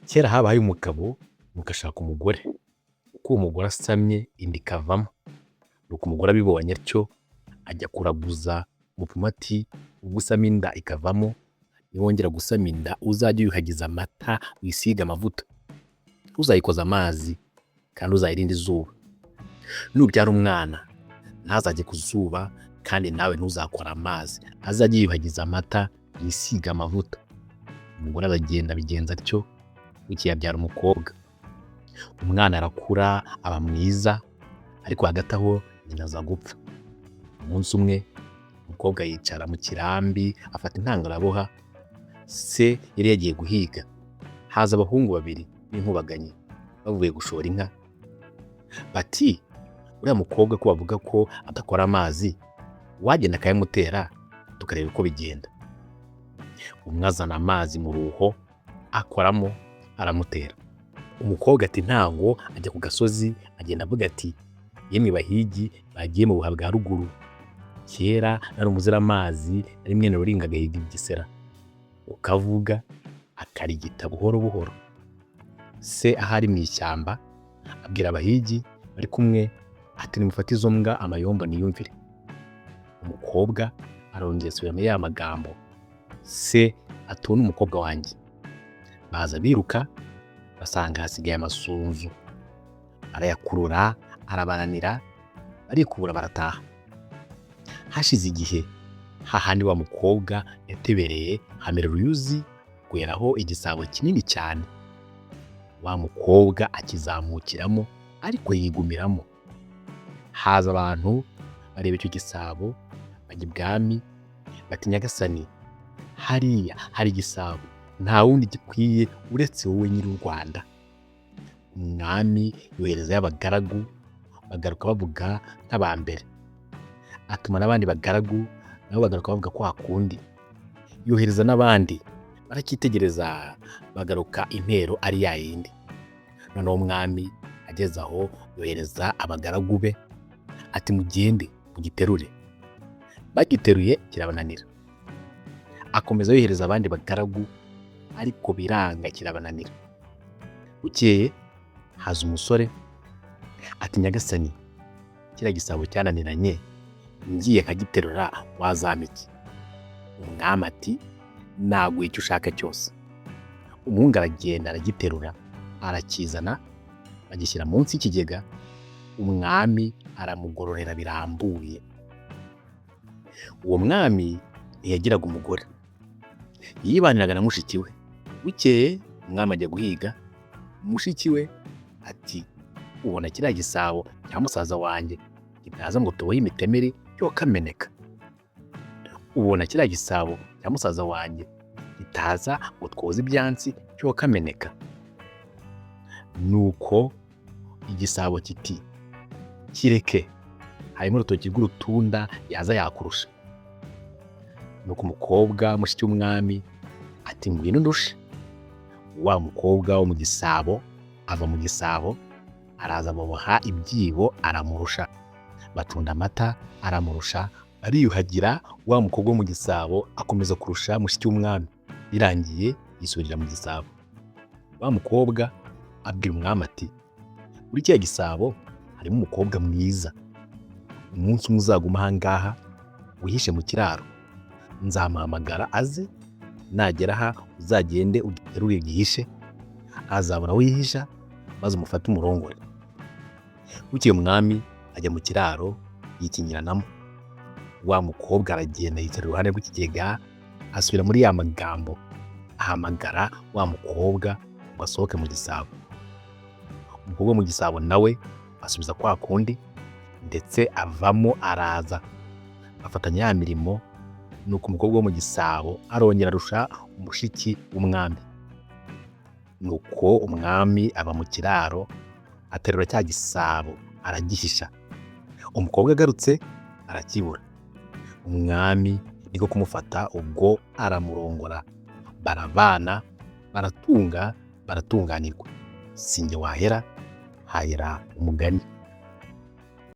Kera habaye umugabo mugashaka umugore, uko uwo mugore asamye inda ikavamo, nuko umugore abibonye atyo ajya kuraguza umupfumu ati ubwo usama inda ikavamo niwongera gusama inda uzajye uyuhagiza amata wisiga amavuta, ntuzayikoze amazi kandi uzayirinde izuba, nubyara umwana ntazajye ku zuba kandi nawe ntuzakora amazi, azajye yiyuhagiza amata yisiga amavuta. Umugore aragenda abigenza atyo, bukeye abyara umukobwa. Umwana arakura aba mwiza, ariko hagati aho nyina aza gupfa. Umunsi umwe umukobwa yicara mu kirambi afata intangaraboha, se yari yagiye guhiga. Haza abahungu babiri b'inkubaganyi bavuye gushora inka, bati uriya mukobwa ko bavuga ko adakora amazi, wagenda akayamutera tukareba uko bigenda. Umwe azana amazi mu ruho akoramo aramutera. Umukobwa ati ntango ajya ku gasozi agenda avuga ati yemwe bahigi bagiye mu buha bwa ruguru, kera nari umuziramazi nari mwene Ruringa agahiga Bugesera, ukavuga akarigita buhoro buhoro. Se ahari mu ishyamba abwira abahigi bari kumwe ati nimufate izo mbwa amayomba niyumvire. Umukobwa arongera asubiramo ya magambo, se atona umukobwa wanjye. Baza biruka basanga hasigaye amasunzu, arayakurura arabananira, barikubura barataha. Hashize igihe hahandi wa mukobwa yatebereye hamera uruyuzi rweraho igisabo kinini cyane. Wa mukobwa akizamukiramo ariko yigumiramo. Haza abantu bareba icyo gisabo bajya ibwami bati nyagasani, hariya hari igisabo nta wundi gikwiye uretse wowe nyiri u Rwanda. Umwami yoherezayo abagaragu bagaruka bavuga nk'abambere, atuma n'abandi bagaragu nabo bagaruka bavuga kwa kundi, yohereza n'abandi baracyitegereza bagaruka intero ari ya yindi. Noneho umwami ageze aho yohereza abagaragu be ati mugende mugiterure. Bagiteruye kirabananira. Akomeza yohereza abandi bagaragu ariko biranga kirabananira. Bukeye haza umusore ati nyagasani, kiriya gisabo cyananiranye ngiye nkagiterura wazampa iki? Umwami ati naguha icyo ushaka cyose. Umuhungu aragenda aragiterura arakizana bagishyira munsi y'ikigega. Umwami aramugororera birambuye. Uwo mwami ntiyagiraga umugore, yibaniraga na mushiki we. Bukeye umwami ajya guhiga, mushiki we ati ubona kiriya gisabo cya musaza wanjye kitaza ngo tubohe imitemeri cyo kameneka? Ubona kiriya gisabo cya musaza wanjye kitaza ngo twoze ibyansi cyo kameneka? Nuko igisabo kiti kireke, harimo urutoki rw'urutunda yaza yakurusha. Nuko umukobwa mushiki w'umwami ati ngwino ndushe. Wa mukobwa wo mu gisabo ava mu gisabo araza baboha ibyibo aramurusha, batunda amata aramurusha, bariyuhagira. Wa mukobwa wo mu gisabo akomeza kurusha mushiki w'umwami, birangiye yisubirira mu gisabo. Wa mukobwa abwira umwami ati muri kiriya gisabo harimo umukobwa mwiza, umunsi umwe uzaguma aha ngaha wihishe mu kiraro, nzamuhamagara aze, nagera aha uzagende ugiterure gihishe, azabura aho yihisha maze umufate umurongore. Bukeye umwami ajya mu kiraro yikingiranamo. Wa mukobwa aragenda yicara iruhande rw'ikigega, asubira muri ya magambo, ahamagara wa mukobwa ngo asohoke mu gisabo. Umukobwa wo mu gisabo nawe asubiza kwa kundi, ndetse avamo araza bafatanya ya mirimo. Nuko umukobwa wo mu gisabo arongera arusha umushiki w'umwami. Nuko umwami aba mu kiraro aterura cya gisabo aragihisha. Umukobwa agarutse arakibura. Umwami niko kumufata, ubwo aramurongora, barabana, baratunga, baratunganirwa. Sinjye wahera hahera umugani.